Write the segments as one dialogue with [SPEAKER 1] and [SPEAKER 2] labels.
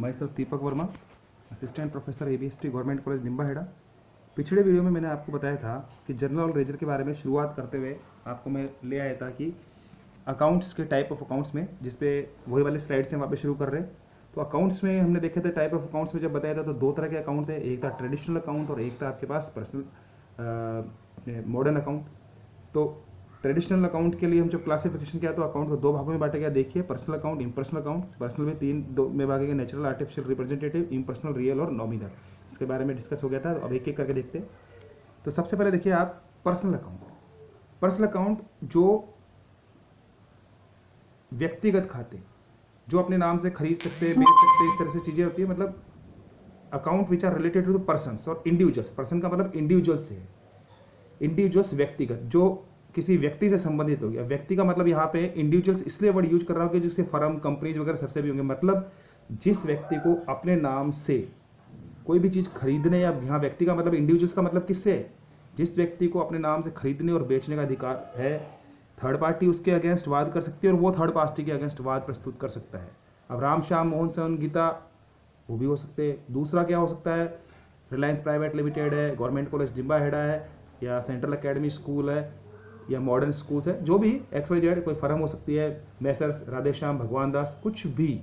[SPEAKER 1] myself Deepak Verma, assistant professor ABST government college Nimbahera. पिछले video में मैंने आपको बताया था कि जर्नल और लेजर के बारे में शुरुआत करते हुए आपको मैं ले आया था कि अकाउंट्स के टाइप ऑफ अकाउंट्स में, जिसपे वही वाले स्लाइड से वहाँ पे शुरू कर रहे हैं। तो अकाउंट्स में हमने देखे थे टाइप ऑफ अकाउंट्स में जब बताया था तो दो तरह के अकाउंट थे, एक था ट्रेडिशनल अकाउंट और एक था आपके पास पर्सनल मॉडर्न अकाउंट। तो ट्रेडिशनल अकाउंट के लिए हम जब क्लासिफिकेशन किया तो अकाउंट को दो भागों में बांटा गया। देखिए, personal account, impersonal account. Personal में दो में भागे गए, natural, artificial, representative, impersonal, real और नॉमिनल। इसके बारे में डिस्कस हो गया था। अब एक एक करके देखते हैं। तो सबसे पहले देखिए आप पर्सनल अकाउंट। पर्सनल अकाउंट जो व्यक्तिगत खाते जो अपने नाम से खरीद सकते हैं, बेच सकते हैं, इस तरह से चीज़ें होती है। मतलब account which are related to the persons और इंडिविजुअल्स। पर्सन का मतलब इंडिविजुअल्स से है। इंडिविजुअल्स व्यक्तिगत, जो किसी व्यक्ति से संबंधित हो गया। व्यक्ति का मतलब यहाँ पे इंडिविजुअल्स इसलिए वर्ड यूज कर रहा हूँ कि जिससे फर्म, कंपनीज वगैरह सबसे भी होंगे। मतलब जिस व्यक्ति को अपने नाम से कोई भी चीज़ खरीदने, या यहाँ व्यक्ति का मतलब इंडिविजुअल्स का मतलब किससे है, जिस व्यक्ति को अपने नाम से खरीदने और बेचने का अधिकार है। थर्ड पार्टी उसके अगेंस्ट वाद कर सकती है और वो थर्ड पार्टी के अगेंस्ट वाद प्रस्तुत कर सकता है। अब राम, श्याम, मोहन, सोहन, गीता वो भी हो सकते हैं। दूसरा क्या हो सकता है, रिलायंस प्राइवेट लिमिटेड है, गवर्नमेंट कॉलेज निम्बाहेड़ा है, या सेंट्रल एकेडमी स्कूल है, या मॉडर्न स्कूल्स है, जो भी XYZ कोई फर्म हो सकती है, मैसर्स राधेश्याम, भगवान दास, कुछ भी।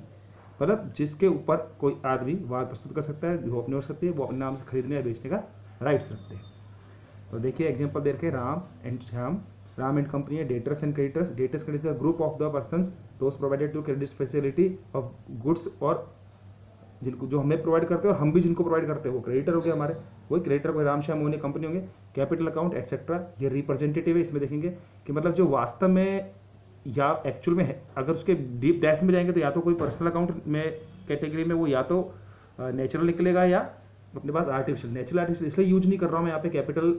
[SPEAKER 1] मतलब जिसके ऊपर कोई आदमी वाद प्रस्तुत कर सकता है, वो अपने हो सकती है, वो अपने नाम से खरीदने या बेचने का राइट्स रखते हैं। तो देखिए एग्जांपल दे रखे, Ram and Shyam, Ram and company है। Debtors and creditors, debtors creditors group of the persons those provided to credit facility of goods, और जिनको जो हमें प्रोवाइड करते हैं और हम भी जिनको प्रोवाइड करते हैं वो क्रेडिटर हो गए हमारे। वही क्रेडिटर कोई राम, श्याम, मोहन कंपनी होंगे। कैपिटल अकाउंट एक्सेट्रा, ये रिप्रेजेंटेटिव है। इसमें देखेंगे कि मतलब जो वास्तव में या एक्चुअल में है, अगर उसके डीप डेप्थ में जाएंगे तो या तो कोई पर्सनल अकाउंट में कैटेगरी में वो या तो नेचुरल निकलेगा या अपने पास आर्टिफिशियल। नेचुरल आर्टिफिशियल इसलिए यूज नहीं कर रहा हूँ मैं यहाँ पे कैपिटल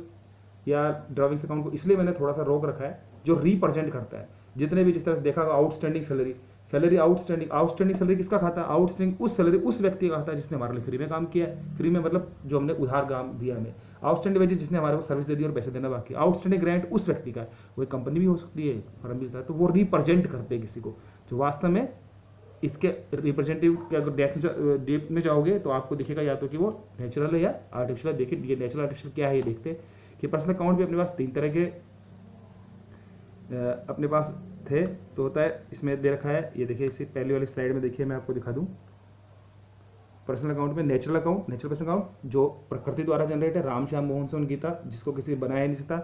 [SPEAKER 1] या ड्राइविंग्स अकाउंट को, इसलिए मैंने थोड़ा सा रोक रखा है। जो रिप्रेजेंट करता है जितने भी, जिस तरह देखा होगा outstanding salary, salary outstanding salary किसका खाता है, आउटस्टैंडिंग उस सैलरी उस व्यक्ति का खाता है जिसने हमारे लिए फ्री में काम किया है। फ्री में मतलब जो हमने उधार काम दिया हमें। आउटस्टैंडिंग वेजेस जिसने हमारे को सर्विस दे दी और पैसे देना बाकी। आउटस्टैंडिंग ग्रांट उस व्यक्ति का है, वो कंपनी भी हो सकती है, फर्म भी है, तो वो रिप्रेजेंट करते हैं किसी को जो वास्तव में इसके रिप्रेजेंटेटिव के। अगर डेप में जाओगे तो आपको दिखेगा या तो कि वो नेचुरल है या आर्टिफिशियल। देखिए ये नेचुरल आर्टिफिशियल क्या है, ये देखते हैं कि पर्सनल अकाउंट भी अपने पास तीन तरह के अपने पास थे। तो होता है, इसमें दे रखा है, ये देखिए इसी पहले वाली स्लाइड में देखिए, मैं आपको दिखा दूं। पर्सनल अकाउंट में natural account, natural personal account जो प्रकृति द्वारा जनरेट है, राम, श्याम, मोहन, सोहन, गीता, जिसको किसी बनाया नहीं सकता।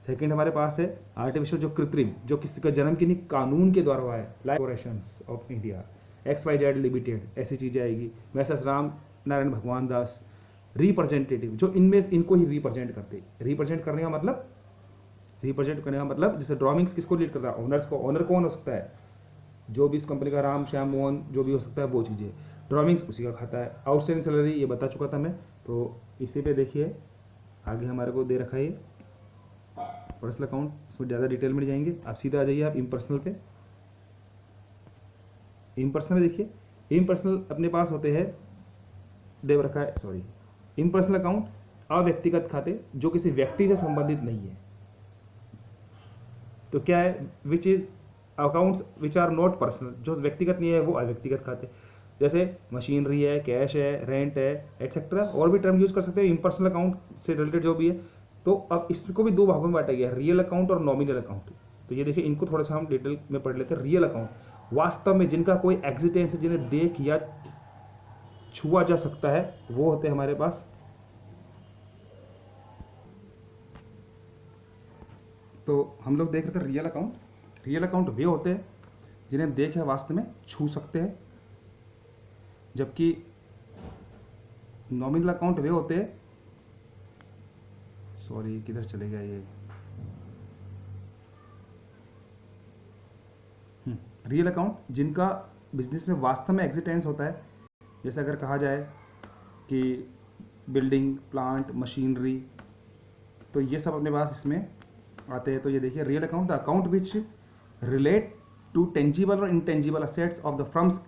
[SPEAKER 1] सेकंड हमारे पास है आर्टिफिशियल, जो कृत्रिम, जो किसी का जन्म किन्हीं कानून के द्वारा हुआ है, like corporations of India, XYZ limited, ऐसी चीज़ें आएगी। वैसे राम नारायण, भगवान दास। रिप्रेजेंटेटिव जो इनमें इनको ही रिप्रेजेंट करते। रिप्रेजेंट करने का मतलब, रिप्रेजेंट करने का मतलब जैसे ड्राइंग्स किसको लीड करता है, ओनर्स को। ओनर कौन हो सकता है, जो भी इस कंपनी का राम, श्याम, मोहन जो भी हो सकता है वो चीज़ें। ड्राइंग्स उसी का खाता है। आउटस्टैंडिंग सैलरी ये बता चुका था मैं। तो इसी पे देखिए आगे हमारे को दे रखा है पर्सनल अकाउंट, इसमें ज़्यादा डिटेल में जाएंगे। आप सीधा आ जाइए आप इम्पर्सनल पे। इम्पर्सनल में देखिए, इम्पर्सनल अपने पास होते हैं, दे रखा है, सॉरी, इम्पर्सनल अकाउंट अव्यक्तिगत खाते जो किसी व्यक्ति से संबंधित नहीं है। तो क्या है, which is accounts which are not personal, जो व्यक्तिगत नहीं है वो अव्यक्तिगत खाते। जैसे मशीनरी है, कैश है, रेंट है, एक्सेट्रा, और भी टर्म यूज कर सकते हैं इम्पर्सनल अकाउंट से रिलेटेड जो भी है। तो अब इसको भी दो भागों में बांटा गया है, रियल अकाउंट और नॉमिनल अकाउंट। तो ये देखिए, इनको थोड़ा सा हम डिटेल में पढ़ लेते हैं। रियल अकाउंट वास्तव में जिनका कोई एग्जिस्टेंस है, जिन्हें देख या छुआ जा सकता है, वो होते हैं हमारे पास। तो हम लोग देख रहे थे रियल अकाउंट। रियल अकाउंट वे होते हैं जिन्हें देख या वास्तव में छू सकते हैं, जबकि नॉमिनल अकाउंट वे होते हैं, सॉरी किधर चले गया ये, रियल अकाउंट जिनका बिजनेस में वास्तव में एग्जिस्टेंस होता है। जैसे अगर कहा जाए कि बिल्डिंग, प्लांट, मशीनरी, तो ये सब अपने पास इसमें आते हैं। तो ये देखिए real account, the account which relate to tangible और intangible assets of the firms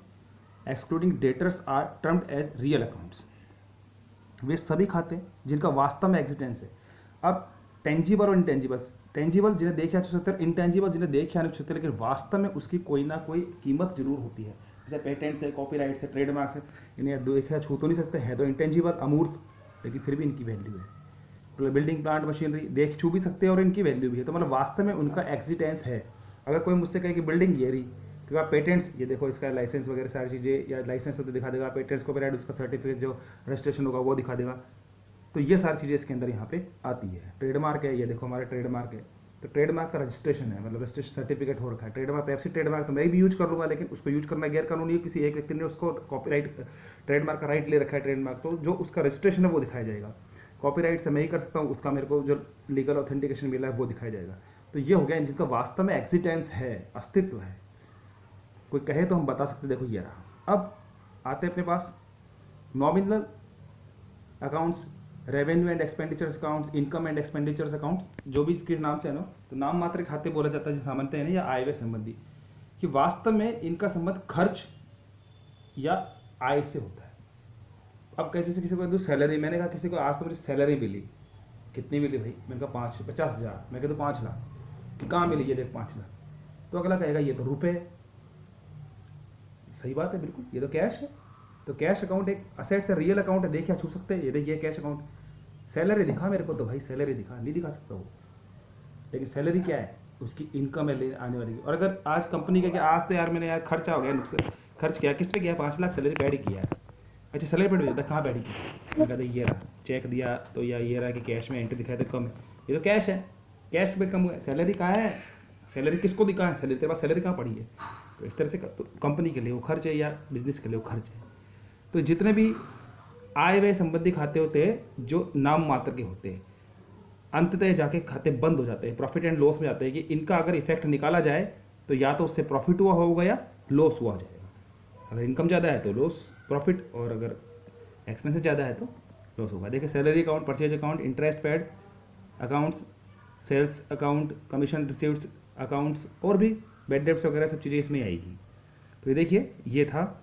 [SPEAKER 1] excluding debtors are termed as real accounts. वे सभी खाते जिनका वास्तव में एग्जिस्टेंस है। अब टेंजिबल और इनटेंजिबल, टेंजिबल जिन्हें देखे जा सकते हैं, इनटेंजिबल जिन्हें देखे आने सकते हैं, लेकिन वास्तव में उसकी कोई ना कोई कीमत जरूर होती है। जैसे पेटेंट्स है, कॉपीराइट्स है, ट्रेडमार्क्स है, इन्हें देखा छू तो नहीं सकते, है तो इंटेंजिबल अमूर्त, लेकिन फिर भी इनकी वैल्यू है। बिल्डिंग प्लांट मशीनरी देख छू भी सकते हैं और इनकी वैल्यू भी है, तो मतलब वास्तव में उनका एग्जिस्टेंस है। अगर कोई मुझसे कहे कि बिल्डिंग ये रही, तो आप पेटेंट्स ये देखो, इसका लाइसेंस वगैरह सारी चीज़ें, या लाइसेंस तो दिखा देगा, पेटेंट्स कॉपीराइट उसका सर्टिफिकेट जो रजिस्ट्रेशन होगा वो दिखा देगा। तो ये सारी चीज़ें इसके अंदर यहाँ पे आती है। ट्रेडमार्क है, ये देखो हमारा ट्रेडमार्क है, तो ट्रेडमार्क का रजिस्ट्रेशन है, मतलब रजिस्ट्रेशन सर्टिफिकेट हो रखा है। ट्रेडमार्क पेप्सी ट्रेडमार्क तो मैं भी यूज कर लूँगा, लेकिन उसको यूज करना गैर कानूनी है, किसी एक व्यक्ति ने उसको कॉपीराइट ट्रेडमार्क का राइट ले रखा है ट्रेडमार्क, तो जो उसका रजिस्ट्रेशन है वो दिखाया जाएगा। कॉपीराइट से मैं ही कर सकता हूँ, उसका मेरे को जो लीगल ऑथेंटिकेशन मिला है वो दिखाया जाएगा। तो ये हो गया जिसका वास्तव में एग्जिस्टेंस है, अस्तित्व है। कोई कहे तो हम बता सकते, देखो ये रहा। अब आते हैं अपने पास nominal accounts, revenue and expenditures accounts, income and expenditures accounts, जो भी इसके नाम से है ना, तो नाम मात्र खाते बोला जाता है, सामान्यतः है ना, या आय व्यय संबंधी, कि वास्तव में इनका संबंध खर्च या आय से होता है। अब कैसे से किसी को सैलरी, मैंने कहा किसी को आज तो मुझे सैलरी मिली, कितनी मिली भाई, मैंने कहा 50,000, मैं कहता 5 लाख, कि कहाँ मिली, ये देख 5 लाख, तो अगला कहेगा ये तो रुपए है। सही बात है, बिल्कुल, ये तो कैश है। तो कैश अकाउंट एक असेट्स है, रियल अकाउंट है, देखिए छू सकते हैं, ये देखिए कैश अकाउंट। सैलरी दिखा मेरे को, तो भाई सैलरी दिखा, नहीं दिखा सकता वो, लेकिन सैलरी क्या है, उसकी इनकम है आने वाली। और अगर आज कंपनी का कि आज तो यार मैंने यार खर्चा हो गया, नुकसान खर्च किया, किस पे किया, 5 लाख सैलरी पैड ही किया है। अच्छा सैलरी पैड होता है, कहाँ पैड किया, मैं कहता ये रहा, चेक दिया तो, या ये रहा कि कैश में एंट्री दिखाया तो कम है, ये तो कैश है, कैश पे कम हुआ है। सैलरी कहाँ है, सैलरी किसको दिखा है, सैलरी तेरे पास सैलरी कहाँ पड़ी है। तो इस तरह से तो कंपनी के लिए वो खर्च है या बिजनेस के लिए वो खर्च है। तो जितने भी आय व्यय संबंधी खाते होते हैं जो नाम मात्र के होते हैं, अंततः जाके खाते बंद हो जाते हैं, प्रॉफिट एंड लॉस में जाते हैं, कि इनका अगर इफेक्ट निकाला जाए तो या तो उससे प्रॉफिट हुआ होगा या लॉस हुआ जाएगा। अगर इनकम ज़्यादा है तो लॉस प्रॉफिट, और अगर एक्सपेंसेस ज़्यादा है तो लॉस होगा। देखिए salary account, purchase account, interest paid accounts, sales account, commission receiveds accounts, और भी बेड डेब्ट्स वगैरह सब चीज़ें इसमें आएगी। तो ये देखिए ये था।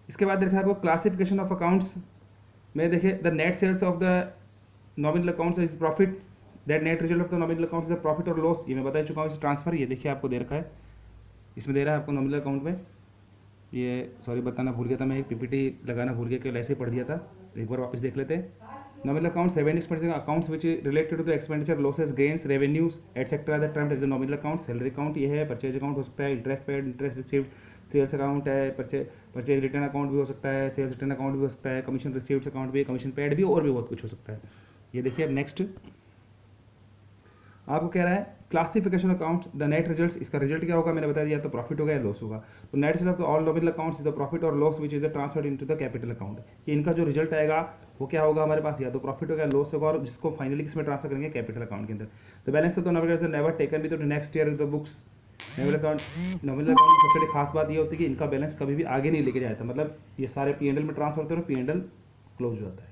[SPEAKER 1] इसके बाद देखा आपको क्लासिफिकेशन ऑफ अकाउंट्स में, देखिए the net sales of the nominal accounts is profit, that net result of the nominal accounts is profit और लॉस, ये मैं बता चुका हूँ। इस ट्रांसफर ये देखिए आपको दे रखा है, इसमें दे रहा है आपको नॉमिनल अकाउंट में, ये सॉरी बताना भूल गया था मैं, एक पीपीटी लगाना भूल गया, कि ऐसे ही पढ़ दिया था, एक बार वापस देख लेते हैं। Nominal accounts, revenue expenditure accounts which related to the expenditure, losses, gains, revenues etcetera, the term is the nominal account. Salary account ये है, परचेज अकाउंट हो सकता है, interest paid, interest received, sales account है, परचेज रिटर्न अकाउंट भी हो सकता है, सेल्स रिटर्न अकाउंट भी हो सकता है, कमीशन रिसीव्ड अकाउंट भी, कमीशन पेड भी, और भी बहुत कुछ हो सकता है। ये देखिए अब नेक्स्ट आपको कह रहा है classification accounts, the net results, इसका रिजल्ट क्या होगा मैंने बता दिया, तो प्रॉफिट होगा या लॉस होगा। तो net result of all nominal accounts is the profit और loss which is the transferred into the capital account, कि इनका जो रिजल्ट आएगा वो क्या होगा हमारे पास, या तो प्रॉफिट होगा या लॉस होगा, और जिसको फाइनली किसमें ट्रांसफर करेंगे, कैपिटल अकाउंट के अंदर। The balance of the nominal is never taken with the next year the books. Nominal account की सबसे बड़ी खास बात ये होती है कि इनका बैलेंस कभी भी आगे नहीं लेके जाता, मतलब ये सारे P&L में ट्रांसफर होते हैं और P&L क्लोज हो जाता है।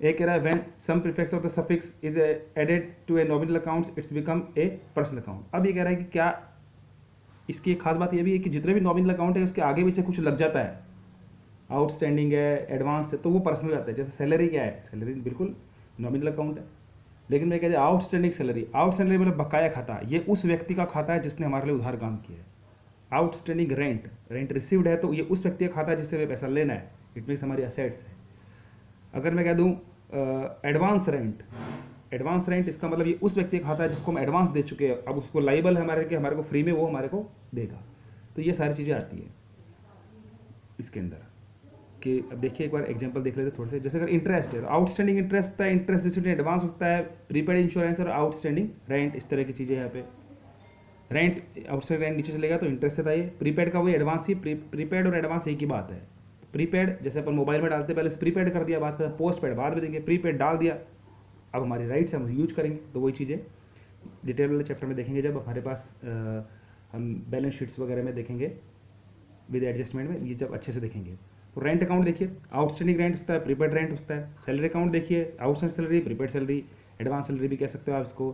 [SPEAKER 1] एक कह रहा है when some prefix of the suffix is added to a nominal accounts it's become a personal account. अब ये कह रहा है कि क्या इसकी एक खास बात ये भी है कि जितने भी नॉमिनल अकाउंट है उसके आगे पीछे कुछ लग जाता है, आउटस्टैंडिंग है, एडवांस है, तो वो पर्सनल जाता है। जैसे सैलरी क्या है, सैलरी बिल्कुल नॉमिनल अकाउंट है, लेकिन मैं कहते हैं आउटस्टैंडिंग सैलरी, आउटस्टैंडिंग मतलब बकाया खाता, ये उस व्यक्ति का खाता है जिसने हमारे लिए उधार काम किया है। आउटस्टैंडिंग रेंट, रेंट रिसीव्ड है तो ये उस व्यक्ति का खाता है जिससे हमें पैसा लेना है, इट मीन्स हमारी असेट्स है। अगर मैं कह दूं एडवांस रेंट, एडवांस रेंट इसका मतलब ये उस व्यक्ति का खाता है जिसको हम एडवांस दे चुके हैं, अब उसको लाइबल है हमारे, कि हमारे को फ्री में वो हमारे को देगा। तो ये सारी चीज़ें आती है इसके अंदर, कि अब देखिए एक बार एग्जांपल देख लेते थोड़े से। जैसे अगर इंटरेस्ट है, आउटस्टैंडिंग इंटरेस्ट होता है, इंटरेस्ट रिसीव्ड एडवांस होता है, प्रीपेड इंश्योरेंस और आउटस्टैंडिंग रेंट, इस तरह की चीज़ें यहाँ पे। रेंट, आउटस्टैंडिंग रेंट नीचे चलेगा तो इंटरेस्ट से है, प्रीपेड का वही एडवांस ही, प्रीपेड और एडवांस एक ही बात है। प्रीपेड जैसे अपन मोबाइल में डालते पहले प्रीपेड कर दिया, बात करते पोस्ट पेड बाद में देंगे, प्रीपेड डाल दिया, अब हमारी राइट्स हम यूज करेंगे। तो वही चीज़ें डिटेल वाले चैप्टर में देखेंगे, जब हमारे पास हम बैलेंस शीट्स वगैरह में देखेंगे विद एडजस्टमेंट में, ये जब अच्छे से देखेंगे। तो रेंट अकाउंट देखिए, आउटस्टैंडिंग रेंट होता है, प्रीपेड रेंट होता है। सैलरी अकाउंट देखिए, outstanding salary, prepaid salary, advance salary भी कह सकते हो आप इसको।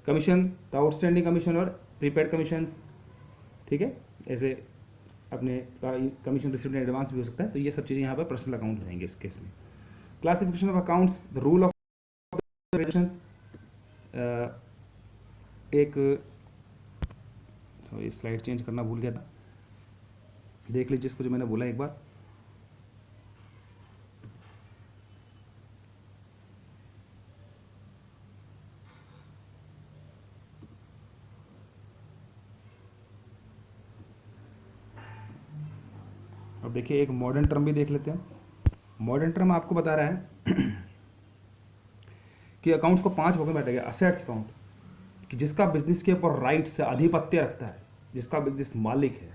[SPEAKER 1] कमीशन, तो आउटस्टैंडिंग कमीशन और प्रीपेड कमीशन, ठीक है, ऐसे अपने कमीशन रिसीव्ड एडवांस भी हो सकता है। तो ये सब चीज़ें यहाँ पर पर्सनल अकाउंट हो जाएंगे इस केस में। Classification of accounts, the rule of एक, सॉरी स्लाइड चेंज करना भूल गया था। देख लीजिए इसको जो मैंने बोला एक बार। अब देखिए एक मॉडर्न टर्म भी देख लेते हैं। मॉडर्न टर्म आपको बता रहा है कि अकाउंट्स को 5 भागों में बांटा गया। असेट्स अकाउंट, कि जिसका बिजनेस के ऊपर राइट्स है, आधिपत्य रखता है, जिसका बिजनेस मालिक है।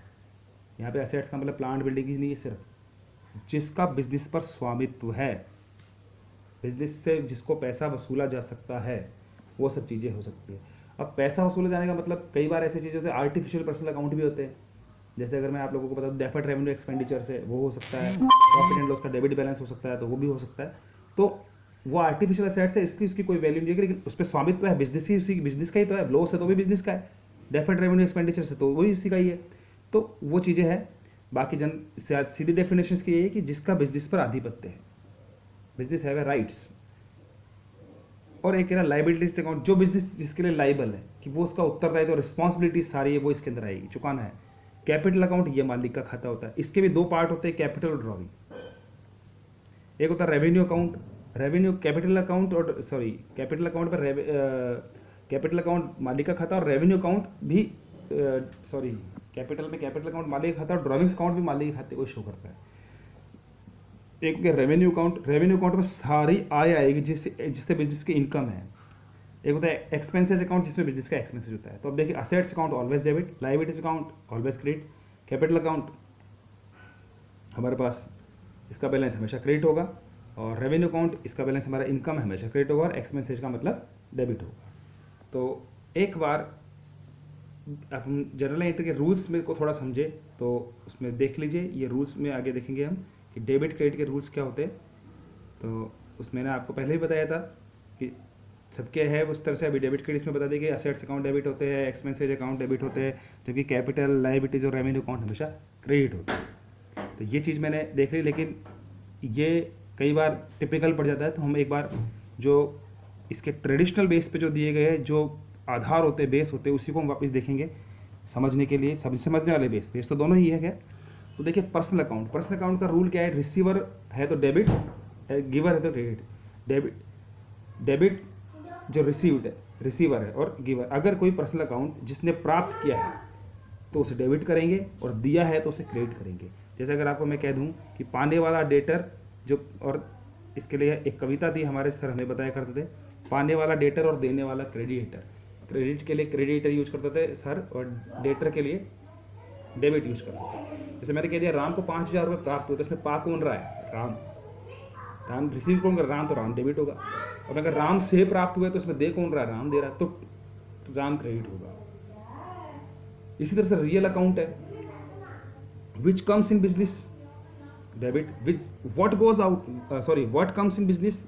[SPEAKER 1] यहाँ पे असेट्स का मतलब प्लांट बिल्डिंग ही नहीं है, सिर्फ जिसका बिजनेस पर स्वामित्व है, बिजनेस से जिसको पैसा वसूला जा सकता है, वो सब चीज़ें हो सकती है। अब पैसा वसूला जाने का मतलब कई बार ऐसी चीज़ें होती है, आर्टिफिशियल पर्सनल अकाउंट भी होते हैं। जैसे अगर मैं आप लोगों को बता दूं डेफर्ड रेवेन्यू एक्सपेंडिचर से वो हो सकता है, प्रॉफिट एंड लॉस का डेबिट बैलेंस हो सकता है, तो वो भी हो सकता है। तो वो आर्टिफिशियल एसेट्स है, इसलिए उसकी कोई वैल्यू नहीं है, लेकिन उस पर स्वामित्व है, बिजनेस ही उसी बिजनेस का ही तो है। लॉस है तो भी बिजनेस का है, डेफर्ड रेवेन्यू एक्सपेंडिचर से तो वही उसी का ही है। तो वो चीज़ें हैं। बाकी सीधी डेफिनेशन की ये है कि जिसका बिजनेस पर आधिपत्य है, बिजनेस हैव राइट्स। और एक कह रहा लाइबिलिटीज अकाउंट, जो बिजनेस जिसके लिए लाइबल है, कि वो उसका उत्तरदायित्व, रिस्पॉन्सिबिलिटी सारी है वो इसके अंदर आएगी, चुकाना है। कैपिटल अकाउंट ये मालिक का खाता होता है। इसके भी 2 पार्ट होते हैं, कैपिटल और ड्रॉइंग। एक होता है revenue account, revenue capital account, और सॉरी कैपिटल अकाउंट पर कैपिटल अकाउंट मालिक का खाता, और रेवेन्यू अकाउंट भी सॉरी कैपिटल में कैपिटल अकाउंट मालिक का खाता, और ड्रॉइंग्स अकाउंट भी मालिक के खाते को शो करता है। एक रेवेन्यू अकाउंट, रेवेन्यू अकाउंट में सारी आय आएगी जिससे बिजनेस की इनकम है। एक होता है एक्सपेंसेस अकाउंट, जिसमें बिजनेस का एक्सपेंसेस होता है। तो अब देखिए assets account always debit, liabilities account always credit, capital account हमारे पास इसका बैलेंस हमेशा क्रेडिट होगा, और रेवेन्यू अकाउंट इसका बैलेंस हमारा इनकम है हमेशा क्रेडिट होगा, और एक्सपेंसेस का मतलब डेबिट होगा। तो एक बार अब हम जनरल एंट्री के रूल्स में को थोड़ा समझे तो उसमें देख लीजिए, ये रूल्स में आगे देखेंगे हम कि डेबिट क्रेडिट के रूल्स क्या होते हैं। तो उसमें मैंने आपको पहले ही बताया था कि सबके है उस तरह से। अभी डेबिट क्रेडिट में बता दें कि असेट्स अकाउंट डेबिट होते हैं, एक्सपेंसेज अकाउंट डेबिट होते हैं, जबकि कैपिटल, लायबिलिटीज और रेवेन्यू अकाउंट हमेशा क्रेडिट होते हैं। तो ये चीज़ मैंने देख ली, लेकिन ये कई बार टिपिकल पड़ जाता है। तो हम एक बार जो इसके ट्रेडिशनल बेस पे जो दिए गए हैं, जो आधार होते हैं, बेस होते हैं, उसी को हम वापस देखेंगे समझने के लिए। समझने वाले बेस बेस तो दोनों ही है क्या। तो देखिए पर्सनल अकाउंट, पर्सनल अकाउंट का रूल क्या है, रिसीवर है तो डेबिट, गिवर है तो क्रेडिट। डेबिट डेबिट जो रिसीव्ड है, रिसीवर है, और गिवर। अगर कोई पर्सनल अकाउंट जिसने प्राप्त किया है तो उसे डेबिट करेंगे, और दिया है तो उसे क्रेडिट करेंगे। जैसे अगर आपको मैं कह दूं कि पाने वाला डेटर जो, और इसके लिए एक कविता थी हमारे सर हमें बताया करते थे, पाने वाला डेटर और देने वाला क्रेडिटर। क्रेडिट के लिए क्रेडिटर यूज करते थे सर, और डेटर के लिए डेबिट यूज करते थे। जैसे मैंने कह दिया राम को 5,000 रुपये प्राप्त हुए, तो इसमें पा कौन रहा है, राम। राम रिसीव कौन कर, राम, तो राम डेबिट होगा। और अगर राम से प्राप्त हुए तो इसमें दे कौन रहा है, राम दे रहा है, तो राम क्रेडिट होगा। इसी तरह से रियल अकाउंट है, which comes in business debit, which what goes out, sorry what comes in business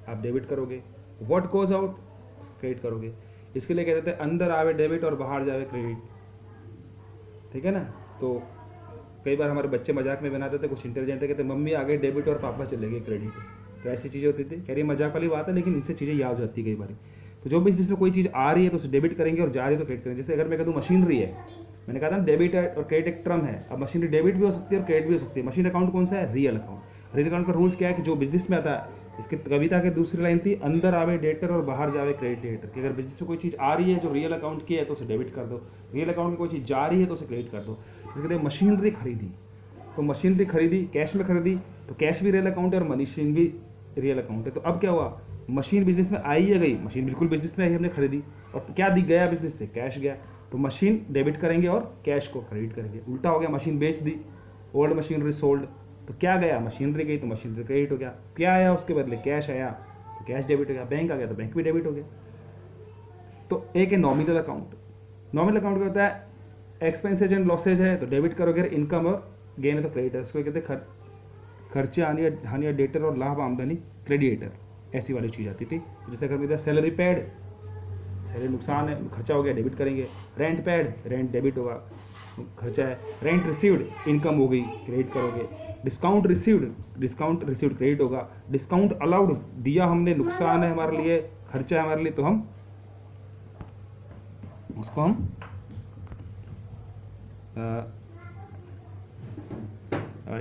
[SPEAKER 1] आप डेबिट करोगे, व्हाट गोज आउट क्रेडिट करोगे। इसके लिए कहते थे अंदर आवे डेबिट और बाहर जावे क्रेडिट, ठीक है ना। तो कई बार हमारे बच्चे मजाक में बनाते थे, कुछ इंटेलिजेंट थे, कहते मम्मी आ गई डेबिट और पापा चले गए क्रेडिट। तो ऐसी चीज़ें होती थी। कह रही मजाक वाली बात है, लेकिन इनसे चीज़ें याद हो जाती है कई बार। तो जो भी जिसमें कोई चीज़ आ रही है तो उसे डेबिट करेंगे, और जा रही है तो क्रेडिट करेंगे। जैसे अगर मैं कह दूँ मशीनरी है, मैंने कहा था ना डेबिट और क्रेडिट एक टर्म है। अब मशीनरी डेबिट भी हो सकती है और क्रेडिट भी हो सकती है। मशीन अकाउंट कौन सा है, रियल अकाउंट। रियल अकाउंट का रूल्स क्या है कि जो बिजनेस में आता है, इसकी कविता की दूसरी लाइन थी, अंदर आवे डेटर और बाहर जावे क्रेडिटर। कि अगर बिजनेस में कोई चीज़ आ रही है जो रियल अकाउंट की है तो उसे डेबिट कर दो, रियल अकाउंट में कोई चीज़ जा रही है तो उसे क्रेडिट कर दो। जैसे मशीनरी खरीदी, तो मशीनरी खरीदी, कैश में खरीदी, तो कैश भी रियल अकाउंट है और मशीन भी रियल अकाउंट है। तो अब क्या हुआ, मशीन बिजनेस में आई या गई, मशीन बिल्कुल बिजनेस में आई, हमने खरीदी, और क्या दिख गया बिजनेस से, कैश गया। तो मशीन डेबिट करेंगे और कैश को क्रेडिट करेंगे। उल्टा हो गया, मशीन बेच दी, ओल्ड मशीनरी सोल्ड, तो क्या गया, मशीनरी गई तो मशीनरी क्रेडिट हो गया। क्या आया उसके बदले, कैश आया तो कैश डेबिट हो गया। बैंक आ गया तो बैंक भी डेबिट हो गया। तो एक है नॉमिनल अकाउंट। नॉमिनल अकाउंट क्या होता है, एक्सपेंसेज एंड लॉसेज है तो डेबिट करोगे, इनकम और गेन है तो क्रेडिटर। उसको कहते हैं खर्चे हानि या डेटर, और लाभ आमदनी क्रेडिटर। ऐसी वाली चीज़ आती थी। तो जैसे अगर मेरा सैलरी पेड, सैलरी नुकसान है, खर्चा हो गया, डेबिट करेंगे। रेंट पेड, रेंट डेबिट होगा, खर्चा है। रेंट रिसीव्ड, इनकम हो गई, क्रेडिट करोगे। डिस्काउंट रिसीव्ड क्रेडिट होगा। डिस्काउंट अलाउड, दिया हमने, नुकसान है हमारे लिए, खर्चा है हमारे लिए, तो हम उसको हम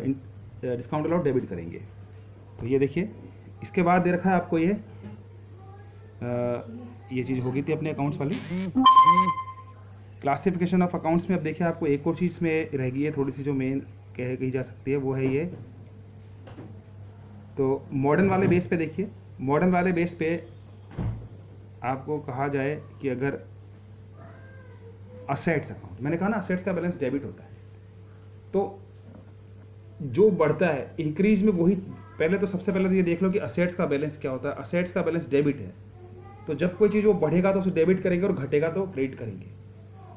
[SPEAKER 1] डिस्काउंट अलाउड डेबिट करेंगे। तो ये देखिए, इसके बाद दे रखा है आपको ये चीज़ हो गई थी अपने अकाउंट्स वाली। क्लासिफिकेशन ऑफ अकाउंट्स में अब देखिए आपको एक और चीज़ में रह गई है थोड़ी सी, जो मेन कही जा सकती है, वो है ये। तो मॉडर्न वाले बेस पे देखिए, मॉडर्न वाले बेस पे आपको कहा जाए कि अगर असेट्स अकाउंट, मैंने कहा ना असेट्स का बैलेंस डेबिट होता है, तो जो बढ़ता है इंक्रीज में वही, पहले तो सबसे पहले तो ये देख लो कि असेट्स का बैलेंस क्या होता है। असेट्स का बैलेंस डेबिट है, तो जब कोई चीज़ वो बढ़ेगा तो उसे डेबिट करेंगे और घटेगा तो क्रेडिट करेंगे।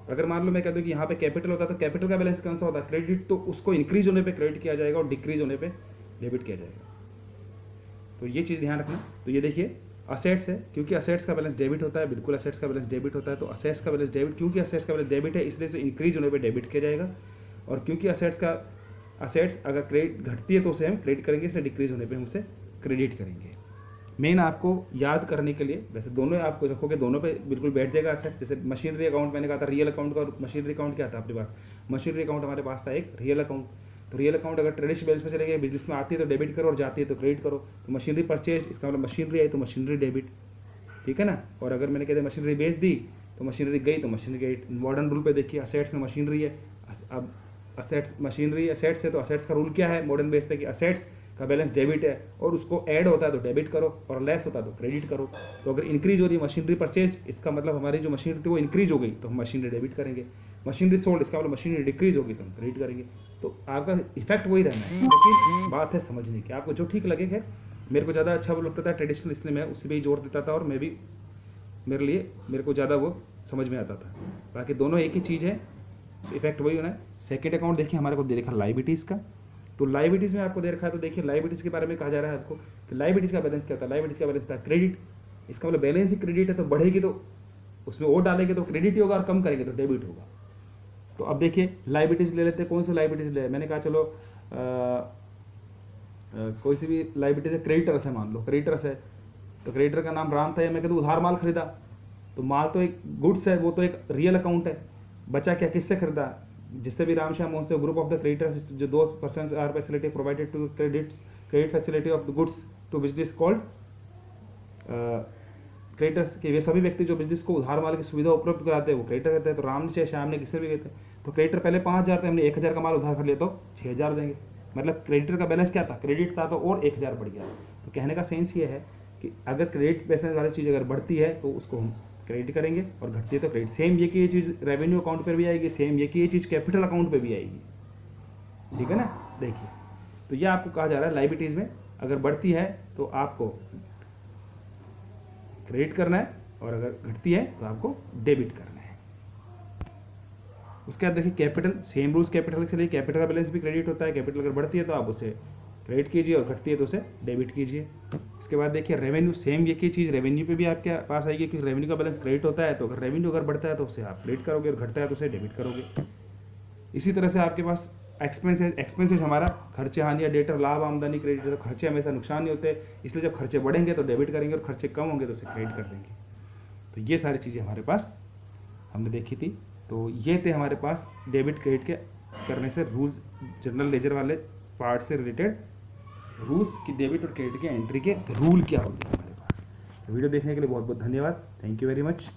[SPEAKER 1] अगर मान लो मैं कह दूं कि यहाँ पे कैपिटल होता है तो कैपिटल का बैलेंस कौन सा होता है, क्रेडिट, तो उसको इंक्रीज होने पे क्रेडिट किया जाएगा और डिक्रीज होने पे डेबिट किया जाएगा। तो ये चीज़ ध्यान रखना। तो ये देखिए असेट्स है, क्योंकि असेट्स का बैलेंस डेबिट होता है, बिल्कुल असेट्स का बैलेंस डेबिट होता है, तो असेट्स का बैलेंस डेबिट, क्योंकि असेट्स का बैलेंस डेबिट है इसलिए से इंक्रीज होने पे डेबिट किया जाएगा। और क्योंकि असेट्स अगर क्रेडिट घटती है तो उसे हम क्रेडिट करेंगे, इसलिए डिक्रीज होने पे हम उसे क्रेडिट करेंगे। मेन आपको याद करने के लिए, वैसे दोनों आपको रखोगे दोनों पे बिल्कुल बैठ जाएगा असेट्स। जैसे मशीनरी अकाउंट मैंने कहा था रियल अकाउंट का, और मशीनरी अकाउंट क्या था अपने पास, मशीनरी अकाउंट हमारे पास था एक रियल अकाउंट। तो रियल अकाउंट अगर ट्रेडिशनल बैलेंस में चले गए, बिजनेस में आती है तो डेबिट करो और जाती है तो क्रेडिट करो। तो मशीनरी परचेज, इसका मतलब मशीनरी आई तो मशीनरी डेबिट, ठीक है ना। और अगर मैंने कहते मशीनरी बेच दी तो मशीनरी गई तो मशीनरी क्रेडिट। मॉडर्न रूल पे देखिए असेट्स में मशीनरी है, अब असेट्स मशीनरी असेट्स है तो असेट्स का रूल क्या है मॉडर्न बेस पे कि असेट्स का बैलेंस डेबिट है और उसको ऐड होता है तो डेबिट करो और लेस होता है तो क्रेडिट करो। तो अगर इंक्रीज हो रही है मशीनरी परचेज, इसका मतलब हमारी जो मशीनरी थी वो इंक्रीज हो गई तो हम मशीनरी डेबिट करेंगे। मशीनरी सोल्ड, इसका मतलब मशीनरी डिक्रीज होगी तो हम क्रेडिट करेंगे। तो आपका इफेक्ट वही रहना है, लेकिन बात है समझने की, आपको जो ठीक लगे है। मेरे को ज़्यादा अच्छा वो लगता था ट्रेडिशनल, इसलिए मैं उसी पर ही जोर देता था और मैं भी मेरे को ज़्यादा वो समझ में आता था। बाकी दोनों एक ही चीज़ है, इफेक्ट वही होना है। सेकेंड अकाउंट देखिए हमारे को दे रखा लाइबिलिटीज़ का, तो लाइबिलिटीज़ में आपको दे रखा है, तो देखिए लाइबिलिटीज़ के बारे में कहा जा रहा है आपको कि लाइबिलिटीज़ का बैलेंस क्या होता है। लाइबिलिटीज़ का बैलेंस था क्रेडिट, इसका मतलब बैलेंस ही क्रेडिट है, तो बढ़ेगी तो उसमें और डालेंगे तो क्रेडिट ही होगा और कम करेंगे तो डेबिट होगा। तो अब देखिए लाइबिलिटीज़ ले लेते हैं, कौन सी लाइबिलिटीज़ ले, मैंने कहा चलो कोई सी भी लाइबिलिटीज़ है, क्रेडिटर्स है, मान लो क्रेडिटर्स है, तो क्रेडिटर का नाम राम था, या मैं कहता हूँ उधार माल खरीदा, तो माल तो एक गुड्स है, वो तो एक रियल अकाउंट है। बचा क्या, किससे खरीदा, जिससे भी राम श्याम मोहन से, ग्रुप ऑफ द क्रेडिटर्स, जो दो person are facility provided to credit facility of the goods to business called creditors के, वे सभी व्यक्ति जो बिजनेस को उधार माल की सुविधा उपलब्ध कराते हैं वो क्रेडिटर कहते हैं। तो राम ने श्याम ने किससे भी कहते हैं, तो क्रेडिटर पहले 5,000 थे, हमने 1,000 का माल उधार कर लिया तो 6,000 देंगे, मतलब क्रेडिटर का बैलेंस क्या था, क्रेडिट था तो और 1,000 बढ़ गया। तो कहने का सेंस ये है कि अगर क्रेडिट बैलेंस वाली चीज़ अगर बढ़ती है तो उसको हम क्रेडिट करेंगे और घटती है तो क्रेडिट। सेम ये कि ये चीज़ रेवेन्यू अकाउंट पर भी आएगी, सेम ये कि ये चीज़ कैपिटल अकाउंट पर भी आएगी, ठीक है ना। देखिए तो ये आपको कहा जा रहा है लाइबिलिटीज़ में अगर बढ़ती है तो आपको क्रेडिट करना है और अगर घटती है तो आपको डेबिट करना है। उसके बाद देखिए कैपिटल, सेम रूल्स कैपिटल के लिए, कैपिटल का बैलेंस भी क्रेडिट होता है। कैपिटल अगर बढ़ती है तो आप उसे क्रेडिट कीजिए और घटती है तो उसे डेबिट कीजिए। इसके बाद देखिए रेवेन्यू, सेम एक ही चीज़ रेवेन्यू पे भी आपके पास आएगी, क्योंकि रेवेन्यू का बैलेंस क्रेडिट होता है, तो अगर रेवेन्यू अगर बढ़ता है तो उसे आप क्रेडिट करोगे और घटता है तो उसे डेबिट करोगे। इसी तरह से आपके पास एक्सपेंसेज हमारा खर्चे, हानि या डेटर, लाभ, आमदनी, क्रेडिट। तो खर्चे हमेशा नुकसान नहीं होते, इसलिए जब खर्चे बढ़ेंगे तो डेबिट करेंगे और खर्चे कम होंगे तो उसे क्रेडिट कर देंगे। तो ये सारी चीज़ें हमारे पास हमने देखी थी। तो ये थे हमारे पास डेबिट क्रेडिट के करने से रूल्स, जनरल लेजर वाले पार्ट से रिलेटेड रूल्स की डेबिट और क्रेडिट के एंट्री के रूल क्या होते हैं हमारे पास। तो वीडियो देखने के लिए बहुत बहुत धन्यवाद, थैंक यू वेरी मच।